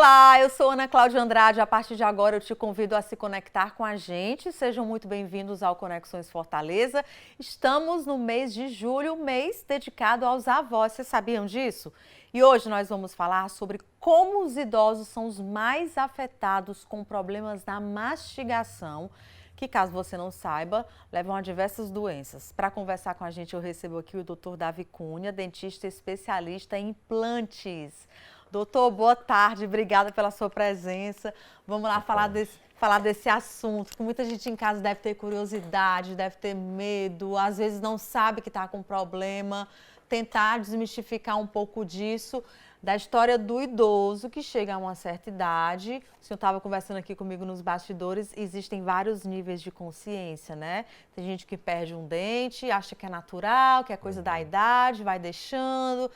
Olá, eu sou Ana Cláudia Andrade. A partir de agora eu te convido a se conectar com a gente. Sejam muito bem-vindos ao Conexões Fortaleza. Estamos no mês de julho, mês dedicado aos avós. Vocês sabiam disso? E hoje nós vamos falar sobre como os idosos são os mais afetados com problemas da mastigação, que, caso você não saiba, levam a diversas doenças. Para conversar com a gente, eu recebo aqui o Dr. Davi Cunha, dentista especialista em implantes. Doutor, boa tarde, obrigada pela sua presença. Vamos lá falar desse assunto, que muita gente em casa deve ter curiosidade, deve ter medo, às vezes não sabe que está com problema. Tentar desmistificar um pouco disso, da história do idoso que chega a uma certa idade. O senhor estava conversando aqui comigo nos bastidores, existem vários níveis de consciência, né? Tem gente que perde um dente, acha que é natural, que é coisa da idade, vai deixando.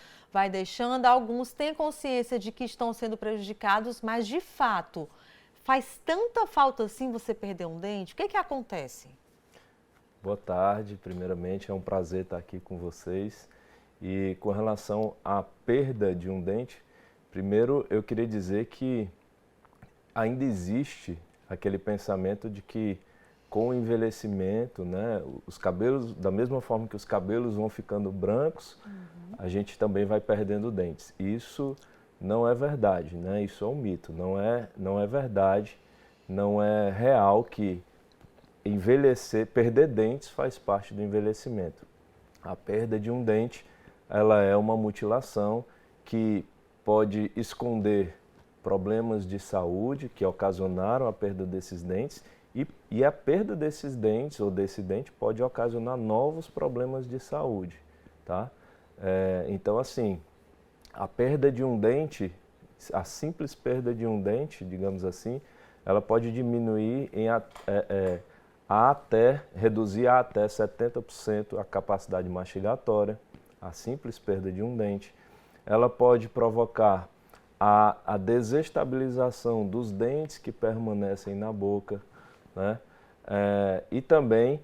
Alguns têm consciência de que estão sendo prejudicados, mas de fato, faz tanta falta assim você perder um dente? O que acontece? Boa tarde, primeiramente é um prazer estar aqui com vocês. E com relação à perda de um dente, primeiro eu queria dizer que ainda existe aquele pensamento de que com o envelhecimento, né, os cabelos, da mesma forma que os cabelos vão ficando brancos, a gente também vai perdendo dentes. Isso não é verdade, né? Isso é um mito, não é verdade, não é real que envelhecer, perder dentes faz parte do envelhecimento. A perda de um dente, ela é uma mutilação que pode esconder problemas de saúde que ocasionaram a perda desses dentes e a perda desses dentes ou desse dente pode ocasionar novos problemas de saúde, tá? Então, assim, a perda de um dente, a simples perda de um dente, digamos assim, ela pode diminuir reduzir a até 70% a capacidade mastigatória, a simples perda de um dente. Ela pode provocar a desestabilização dos dentes que permanecem na boca, né? E também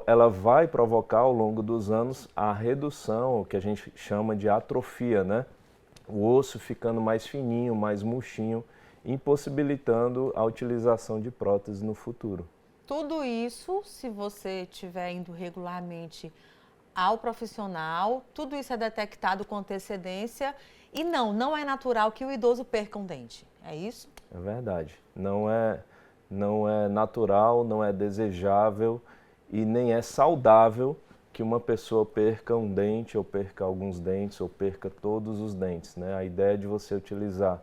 ela vai provocar ao longo dos anos a redução, o que a gente chama de atrofia, né? O osso ficando mais fininho, mais murchinho, impossibilitando a utilização de próteses no futuro. Tudo isso, se você estiver indo regularmente ao profissional, tudo isso é detectado com antecedência e não é natural que o idoso perca um dente, é isso? É verdade, não é natural, não é desejável e nem é saudável que uma pessoa perca um dente ou perca alguns dentes ou perca todos os dentes, né? A ideia de você utilizar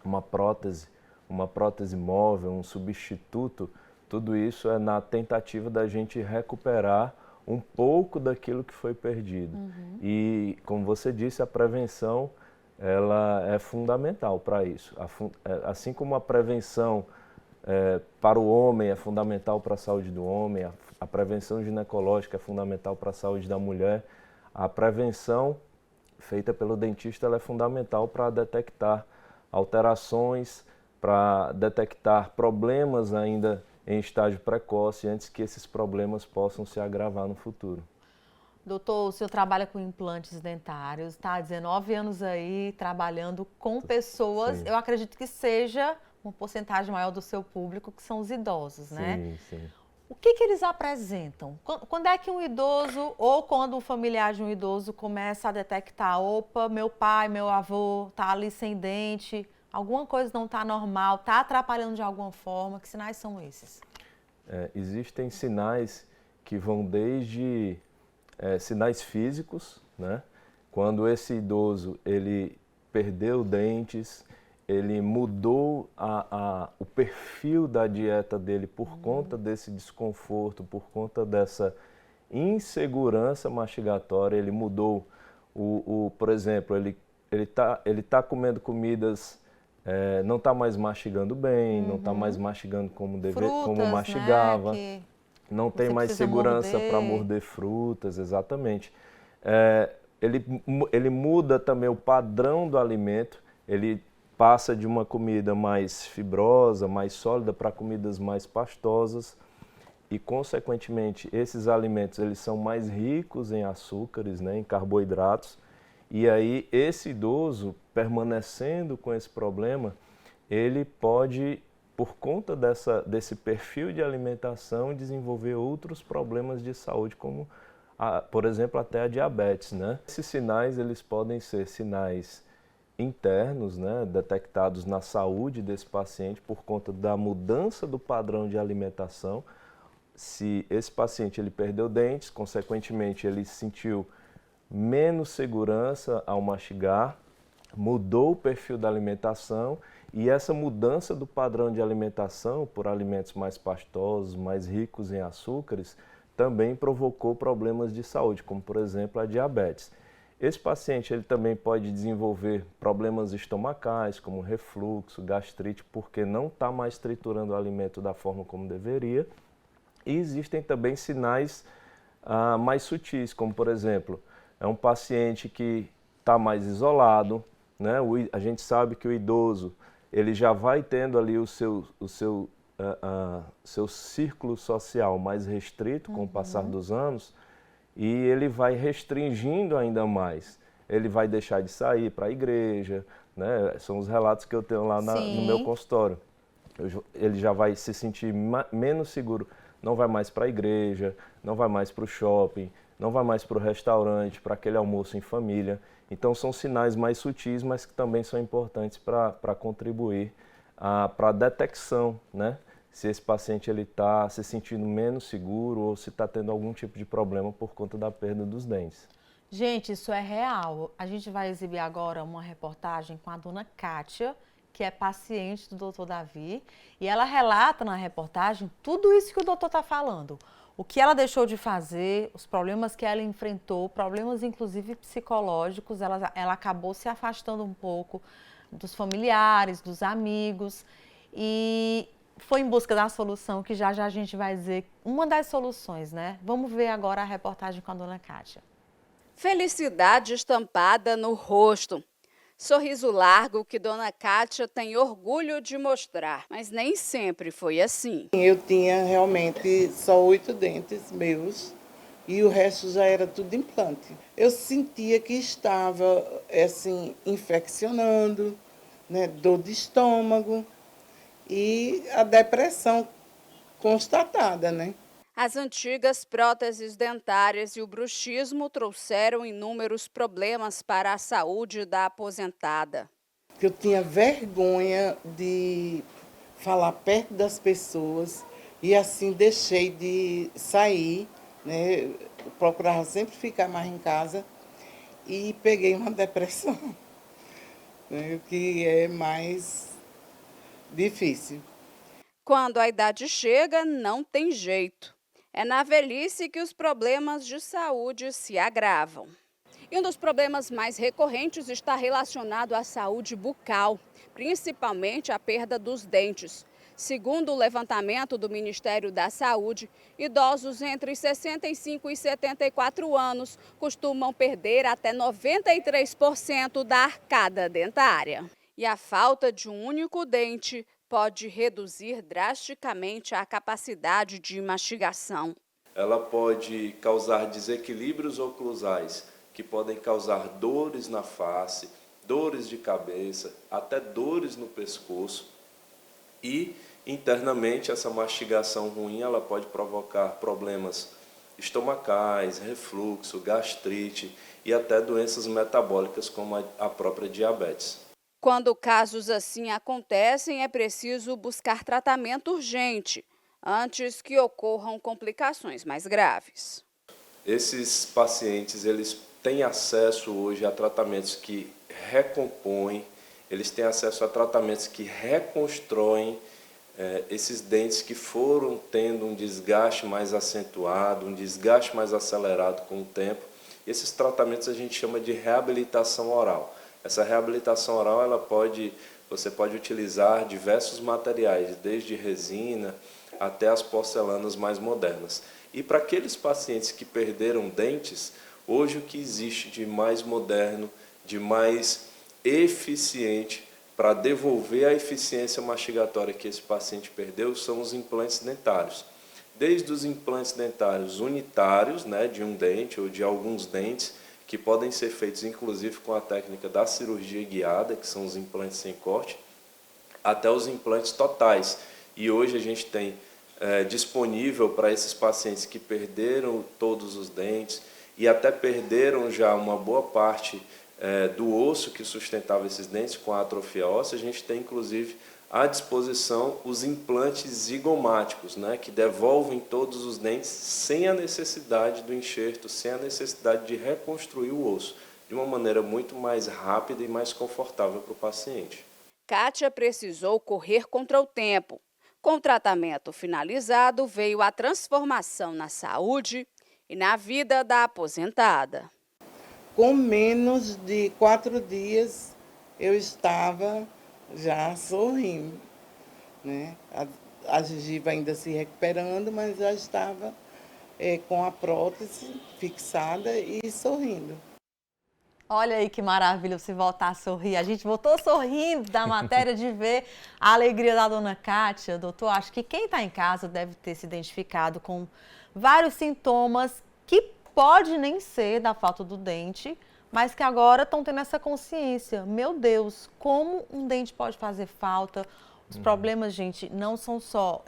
uma prótese móvel, um substituto, tudo isso é na tentativa da gente recuperar um pouco daquilo que foi perdido. E, como você disse, a prevenção ela é fundamental para isso. Assim como a prevenção para o homem é fundamental para a saúde do homem, a prevenção ginecológica é fundamental para a saúde da mulher, a prevenção feita pelo dentista ela é fundamental para detectar alterações, para detectar problemas ainda em estágio precoce, antes que esses problemas possam se agravar no futuro. Doutor, o senhor trabalha com implantes dentários, está há 19 anos aí trabalhando com pessoas, Sim. Eu acredito que seja uma porcentagem maior do seu público, que são os idosos, né? Sim, sim. O que eles apresentam? Quando é que um idoso ou quando um familiar de um idoso começa a detectar, opa, meu pai, meu avô está ali sem dente, alguma coisa não está normal, está atrapalhando de alguma forma, que sinais são esses? Existem sinais que vão desde sinais físicos, né? Quando esse idoso ele perdeu dentes, ele mudou o perfil da dieta dele por conta desse desconforto, por conta dessa insegurança mastigatória, ele mudou por exemplo, ele tá comendo comidas, não está mais mastigando bem, não está mais mastigando como mastigava, né, não tem mais segurança para morder frutas, exatamente. Ele muda também o padrão do alimento, ele passa de uma comida mais fibrosa, mais sólida, para comidas mais pastosas e, consequentemente, esses alimentos eles são mais ricos em açúcares, né, em carboidratos, E aí esse idoso, permanecendo com esse problema, ele pode, por conta desse perfil de alimentação, desenvolver outros problemas de saúde, como, por exemplo, até a diabetes, né? Esses sinais, eles podem ser sinais internos, né, detectados na saúde desse paciente por conta da mudança do padrão de alimentação. Se esse paciente ele perdeu dentes, consequentemente ele sentiu menos segurança ao mastigar, mudou o perfil da alimentação, e essa mudança do padrão de alimentação por alimentos mais pastosos, mais ricos em açúcares, também provocou problemas de saúde, como por exemplo a diabetes. Esse paciente ele também pode desenvolver problemas estomacais, como refluxo, gastrite, porque não está mais triturando o alimento da forma como deveria. E existem também sinais mais sutis, como por exemplo, é um paciente que está mais isolado, né? A gente sabe que o idoso ele já vai tendo ali o seu círculo social mais restrito com o passar dos anos, e ele vai restringindo ainda mais. Ele vai deixar de sair para a igreja, né? São os relatos que eu tenho lá no meu consultório. Ele já vai se sentir menos seguro, não vai mais para a igreja, não vai mais para o shopping, não vai mais para o restaurante, para aquele almoço em família. Então são sinais mais sutis, mas que também são importantes para contribuir para a detecção, né? Se esse paciente está se sentindo menos seguro ou se está tendo algum tipo de problema por conta da perda dos dentes. Gente, isso é real. A gente vai exibir agora uma reportagem com a dona Kátia, que é paciente do Dr. Davi, e ela relata na reportagem tudo isso que o doutor está falando. O que ela deixou de fazer, os problemas que ela enfrentou, problemas inclusive psicológicos, ela acabou se afastando um pouco dos familiares, dos amigos, e foi em busca da solução, que já a gente vai dizer uma das soluções, né? Vamos ver agora a reportagem com a dona Kátia. Felicidade estampada no rosto. Sorriso largo que Dona Kátia tem orgulho de mostrar, mas nem sempre foi assim. Eu tinha realmente só 8 dentes meus e o resto já era tudo implante. Eu sentia que estava assim infeccionando, né, dor de estômago e a depressão constatada, né? As antigas próteses dentárias e o bruxismo trouxeram inúmeros problemas para a saúde da aposentada. Eu tinha vergonha de falar perto das pessoas e assim deixei de sair, né? Eu procurava sempre ficar mais em casa e peguei uma depressão, né? O que é mais difícil. Quando a idade chega, não tem jeito. É na velhice que os problemas de saúde se agravam. E um dos problemas mais recorrentes está relacionado à saúde bucal, principalmente a perda dos dentes. Segundo o levantamento do Ministério da Saúde, idosos entre 65 e 74 anos costumam perder até 93% da arcada dentária. E a falta de um único dente pode reduzir drasticamente a capacidade de mastigação. Ela pode causar desequilíbrios oclusais, que podem causar dores na face, dores de cabeça, até dores no pescoço. E internamente essa mastigação ruim ela pode provocar problemas estomacais, refluxo, gastrite e até doenças metabólicas como a própria diabetes. Quando casos assim acontecem, é preciso buscar tratamento urgente, antes que ocorram complicações mais graves. Esses pacientes, eles têm acesso hoje a tratamentos que recompõem, eles têm acesso a tratamentos que reconstroem esses dentes que foram tendo um desgaste mais acentuado, um desgaste mais acelerado com o tempo. Esses tratamentos a gente chama de reabilitação oral. Essa reabilitação oral, você pode utilizar diversos materiais, desde resina até as porcelanas mais modernas. E para aqueles pacientes que perderam dentes, hoje o que existe de mais moderno, de mais eficiente para devolver a eficiência mastigatória que esse paciente perdeu são os implantes dentários. Desde os implantes dentários unitários, né, de um dente ou de alguns dentes, que podem ser feitos inclusive com a técnica da cirurgia guiada, que são os implantes sem corte, até os implantes totais. E hoje a gente tem disponível para esses pacientes que perderam todos os dentes e até perderam já uma boa parte do osso que sustentava esses dentes com a atrofia óssea, a gente tem inclusive à disposição os implantes zigomáticos, né, que devolvem todos os dentes sem a necessidade do enxerto, sem a necessidade de reconstruir o osso, de uma maneira muito mais rápida e mais confortável para o paciente. Kátia precisou correr contra o tempo. Com o tratamento finalizado, veio a transformação na saúde e na vida da aposentada. Com menos de 4 dias, eu estava já sorrindo, né? A gengiva ainda se recuperando, mas já estava com a prótese fixada e sorrindo. Olha aí que maravilha você voltar a sorrir. A gente voltou sorrindo da matéria de ver a alegria da dona Kátia. Doutor, acho que quem está em casa deve ter se identificado com vários sintomas que pode nem ser da falta do dente, mas que agora estão tendo essa consciência. Meu Deus, como um dente pode fazer falta? Os problemas, gente, não são só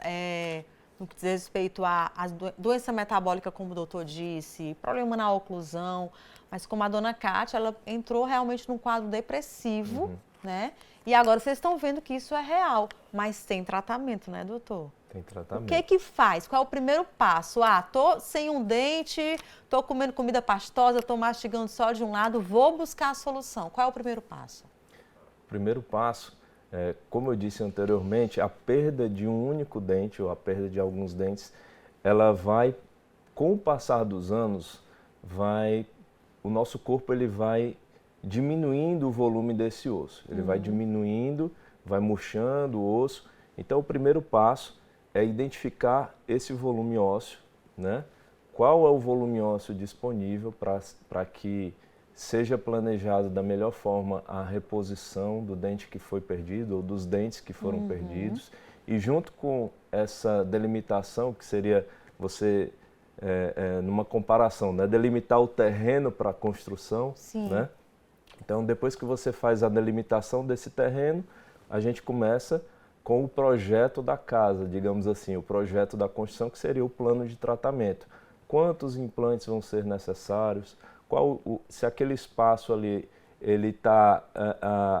no que diz respeito à doença metabólica, como o doutor disse, problema na oclusão, mas como a dona Kátia, ela entrou realmente num quadro depressivo, né? E agora vocês estão vendo que isso é real, mas tem tratamento, né, doutor? Tem tratamento. O que faz? Qual é o primeiro passo? Tô sem um dente, tô comendo comida pastosa, tô mastigando só de um lado, vou buscar a solução. Qual é o primeiro passo? O primeiro passo, como eu disse anteriormente, a perda de um único dente ou a perda de alguns dentes, ela vai, com o passar dos anos, o nosso corpo ele vai diminuindo o volume desse osso. Ele vai diminuindo, vai murchando o osso. Então, o primeiro passo é identificar esse volume ósseo, né? Qual é o volume ósseo disponível para que seja planejado da melhor forma a reposição do dente que foi perdido ou dos dentes que foram perdidos. E junto com essa delimitação, que seria você, numa comparação, né? Delimitar o terreno para a construção, né? Então, depois que você faz a delimitação desse terreno, a gente começa com o projeto da casa, digamos assim, o projeto da construção, que seria o plano de tratamento. Quantos implantes vão ser necessários? Se aquele espaço ali ele está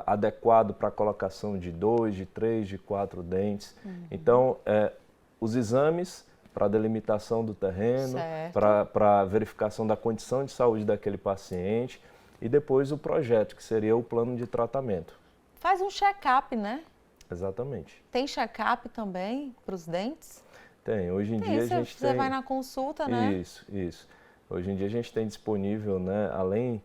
adequado para a colocação de 2, de 3, de 4 dentes. Então, os exames para a delimitação do terreno, para a verificação da condição de saúde daquele paciente, e depois o projeto, que seria o plano de tratamento. Faz um check-up, né? Exatamente. Tem check-up também para os dentes? Tem. Hoje em dia a gente tem... Você vai na consulta, né? Isso. Hoje em dia a gente tem disponível, né, além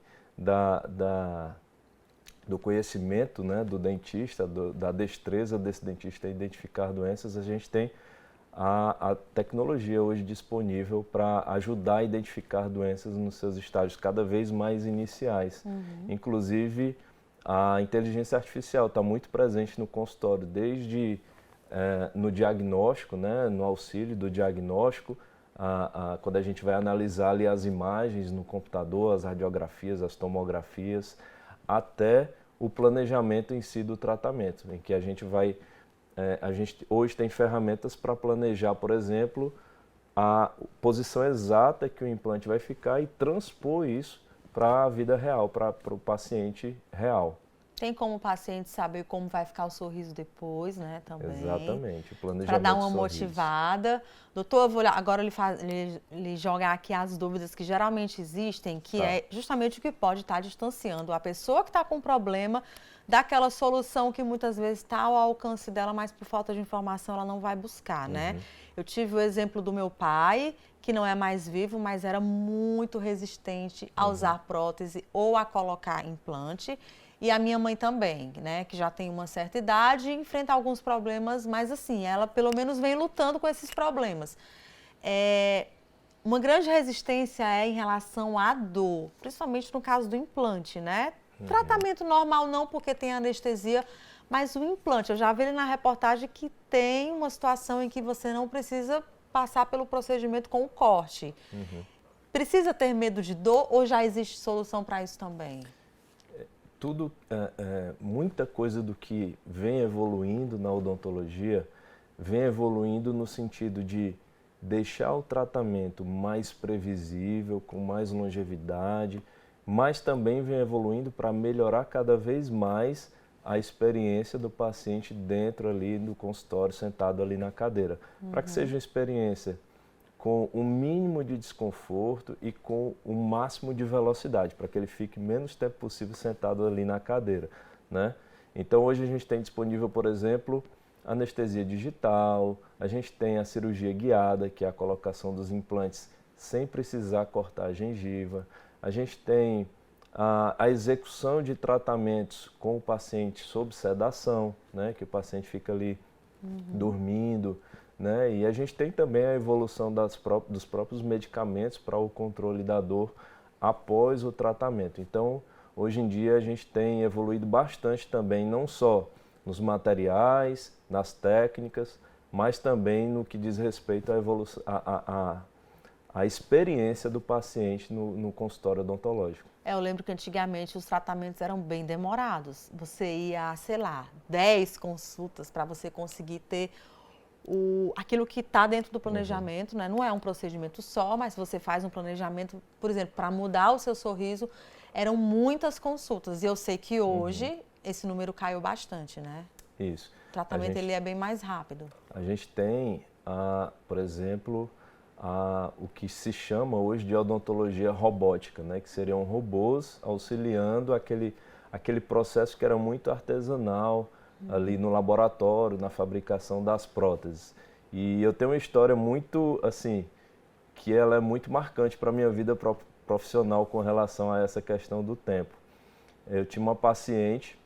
do conhecimento, né, do dentista, da destreza desse dentista em identificar doenças, a gente tem a tecnologia hoje disponível para ajudar a identificar doenças nos seus estágios cada vez mais iniciais. Inclusive, a inteligência artificial está muito presente no consultório, desde no diagnóstico, né, no auxílio do diagnóstico, quando a gente vai analisar ali as imagens no computador, as radiografias, as tomografias, até o planejamento em si do tratamento, em que a gente hoje tem ferramentas para planejar, por exemplo, a posição exata que o implante vai ficar e transpor isso para a vida real, para o paciente real. Tem como o paciente saber como vai ficar o sorriso depois, né, também. Exatamente, o planejamento para dar uma sorriso. Motivada. Doutor, eu vou agora lhe jogar aqui as dúvidas que geralmente existem, que é justamente o que pode estar distanciando a pessoa que está com problema daquela solução que muitas vezes está ao alcance dela, mas por falta de informação ela não vai buscar, né? Eu tive o exemplo do meu pai, que não é mais vivo, mas era muito resistente a usar prótese ou a colocar implante. E a minha mãe também, né, que já tem uma certa idade e enfrenta alguns problemas, mas assim, ela pelo menos vem lutando com esses problemas. Uma grande resistência é em relação à dor, principalmente no caso do implante, né? Tratamento normal não, porque tem anestesia, mas o implante, eu já vi na reportagem que tem uma situação em que você não precisa passar pelo procedimento com o corte. Precisa ter medo de dor ou já existe solução para isso também? Muita coisa do que vem evoluindo na odontologia vem evoluindo no sentido de deixar o tratamento mais previsível, com mais longevidade, mas também vem evoluindo para melhorar cada vez mais a experiência do paciente dentro ali do consultório, sentado ali na cadeira. Para que seja uma experiência com o mínimo de desconforto e com o máximo de velocidade, para que ele fique menos tempo possível sentado ali na cadeira, né? Então hoje a gente tem disponível, por exemplo, anestesia digital, a gente tem a cirurgia guiada, que é a colocação dos implantes sem precisar cortar a gengiva, a gente tem a execução de tratamentos com o paciente sob sedação, né, que o paciente fica ali dormindo, né, e a gente tem também a evolução dos próprios medicamentos para o controle da dor após o tratamento. Então, hoje em dia a gente tem evoluído bastante também, não só nos materiais, nas técnicas, mas também no que diz respeito à evolução, a experiência do paciente no consultório odontológico. Eu lembro que antigamente os tratamentos eram bem demorados. Você ia, sei lá, 10 consultas para você conseguir ter aquilo que está dentro do planejamento, né? Não é um procedimento só, mas você faz um planejamento, por exemplo, para mudar o seu sorriso, eram muitas consultas. E eu sei que hoje esse número caiu bastante, né? Isso. O tratamento ele é bem mais rápido. A gente tem, por exemplo, o que se chama hoje de odontologia robótica, né? Que seriam robôs auxiliando aquele processo que era muito artesanal ali no laboratório, na fabricação das próteses. E eu tenho uma história muito, assim, que ela é muito marcante para a minha vida profissional com relação a essa questão do tempo. Eu tinha uma paciente,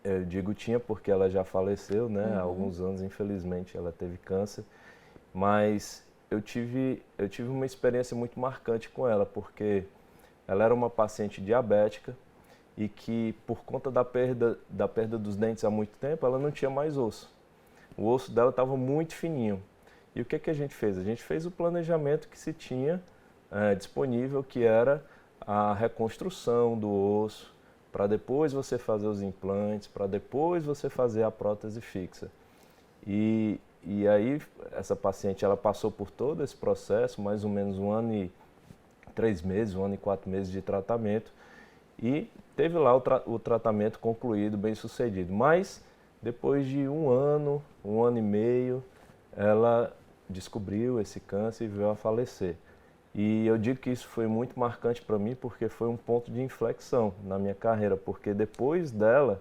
eu digo tinha porque ela já faleceu, né? Há alguns anos, infelizmente, ela teve câncer, mas eu tive uma experiência muito marcante com ela, porque ela era uma paciente diabética e que, por conta da perda dos dentes há muito tempo, ela não tinha mais osso. O osso dela estava muito fininho. E o que a gente fez? A gente fez o planejamento que se tinha disponível, que era a reconstrução do osso, para depois você fazer os implantes, para depois você fazer a prótese fixa. E aí, essa paciente, ela passou por todo esse processo, mais ou menos 1 ano e 3 meses, 1 ano e 4 meses de tratamento, e teve lá o tratamento concluído, bem sucedido. Mas, depois de 1 ano, 1 ano e meio, ela descobriu esse câncer e veio a falecer. E eu digo que isso foi muito marcante para mim, porque foi um ponto de inflexão na minha carreira, porque depois dela,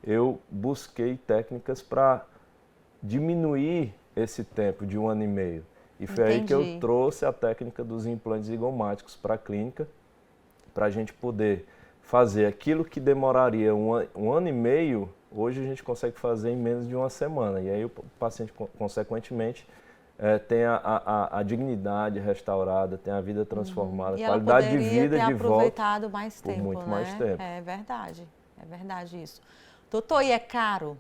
eu busquei técnicas para diminuir esse tempo de 1 ano e meio. E foi aí que eu trouxe a técnica dos implantes zigomáticos para a clínica, para a gente poder fazer aquilo que demoraria 1 ano e meio, hoje a gente consegue fazer em menos de 1 semana. E aí o paciente, consequentemente, tem a dignidade restaurada, tem a vida transformada, a qualidade de vida de volta. Aproveitado mais tempo, por muito né? mais tempo. É verdade isso. Doutor, e é caro?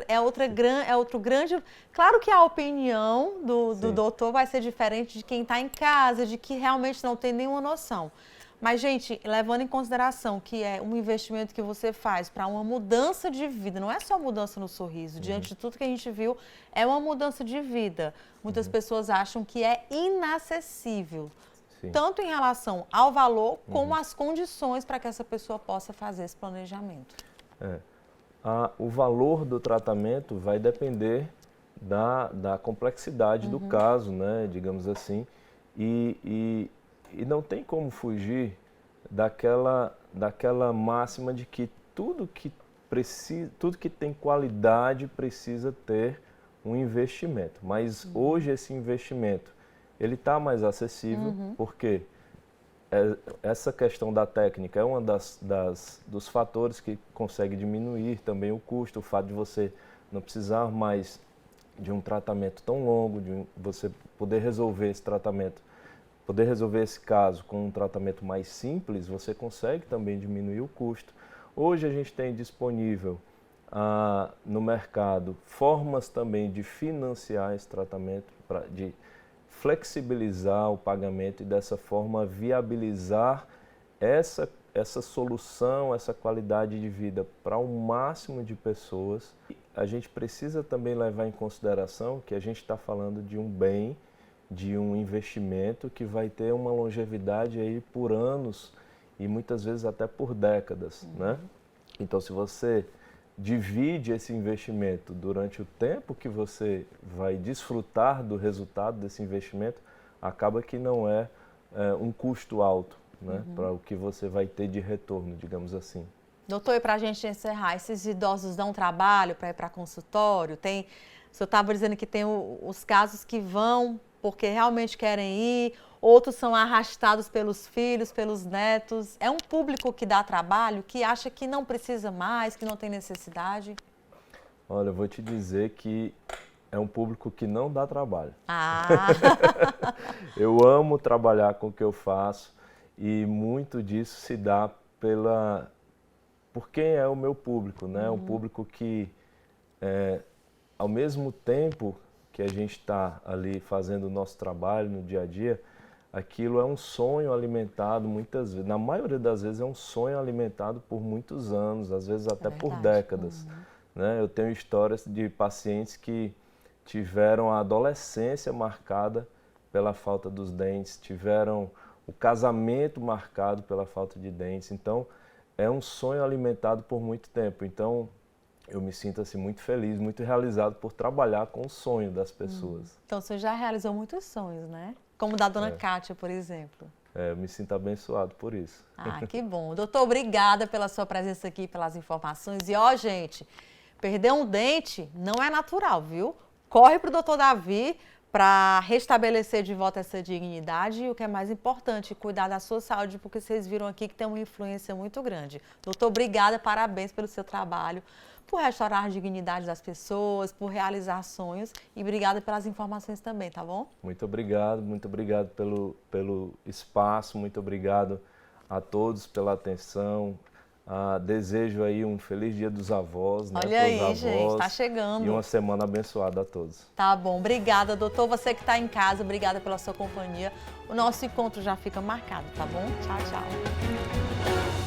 É outro grande... Claro que a opinião do doutor vai ser diferente de quem está em casa, de que realmente não tem nenhuma noção. Mas, gente, levando em consideração que é um investimento que você faz para uma mudança de vida, não é só mudança no sorriso, diante de tudo que a gente viu, é uma mudança de vida. Muitas pessoas acham que é inacessível, tanto em relação ao valor, como às condições para que essa pessoa possa fazer esse planejamento. O valor do tratamento vai depender da complexidade do caso, né, digamos assim, e não tem como fugir daquela máxima de que tudo que tem qualidade precisa ter um investimento. Mas hoje esse investimento ele está mais acessível, porque essa questão da técnica é uma dos fatores que consegue diminuir também o custo, o fato de você não precisar mais de um tratamento tão longo, de você poder resolver esse tratamento, poder resolver esse caso com um tratamento mais simples, você consegue também diminuir o custo. Hoje a gente tem disponível no mercado formas também de financiar esse tratamento, de flexibilizar o pagamento e dessa forma viabilizar essa solução, essa qualidade de vida para o máximo de pessoas. A gente precisa também levar em consideração que a gente está falando de um bem, de um investimento que vai ter uma longevidade aí por anos e muitas vezes até por décadas, né? Então, se você divide esse investimento durante o tempo que você vai desfrutar do resultado desse investimento, acaba que não é um custo alto, né, para o que você vai ter de retorno, digamos assim. Doutor, e para a gente encerrar, esses idosos dão trabalho para ir para consultório? O senhor estava dizendo que tem os casos que vão porque realmente querem ir, outros são arrastados pelos filhos, pelos netos. É um público que dá trabalho, que acha que não precisa mais, que não tem necessidade? Olha, eu vou te dizer que é um público que não dá trabalho. Ah! Eu amo trabalhar com o que eu faço e muito disso se dá por quem é o meu público, né? Um público que, ao mesmo tempo que a gente está ali fazendo o nosso trabalho no dia a dia, aquilo é um sonho alimentado muitas vezes, na maioria das vezes é um sonho alimentado por muitos anos, às vezes até por décadas. Né? Eu tenho histórias de pacientes que tiveram a adolescência marcada pela falta dos dentes, tiveram o casamento marcado pela falta de dentes. Então, é um sonho alimentado por muito tempo. Então, eu me sinto assim, muito feliz, muito realizado por trabalhar com o sonho das pessoas. Então, você já realizou muitos sonhos, né? Como o da dona Kátia, por exemplo. Eu me sinto abençoado por isso. Ah, que bom. Doutor, obrigada pela sua presença aqui, pelas informações. E, ó, gente, perder um dente não é natural, viu? Corre para o doutor Davi para restabelecer de volta essa dignidade e o que é mais importante, cuidar da sua saúde, porque vocês viram aqui que tem uma influência muito grande. Doutor, obrigada, parabéns pelo seu trabalho, por restaurar a dignidade das pessoas, por realizar sonhos e obrigada pelas informações também, tá bom? Muito obrigado pelo espaço, muito obrigado a todos pela atenção. Desejo aí um feliz Dia dos Avós, né? Olha aí, gente, tá chegando. E uma semana abençoada a todos. Tá bom, obrigada, doutor. Você que está em casa, obrigada pela sua companhia. O nosso encontro já fica marcado, tá bom? Tchau, tchau.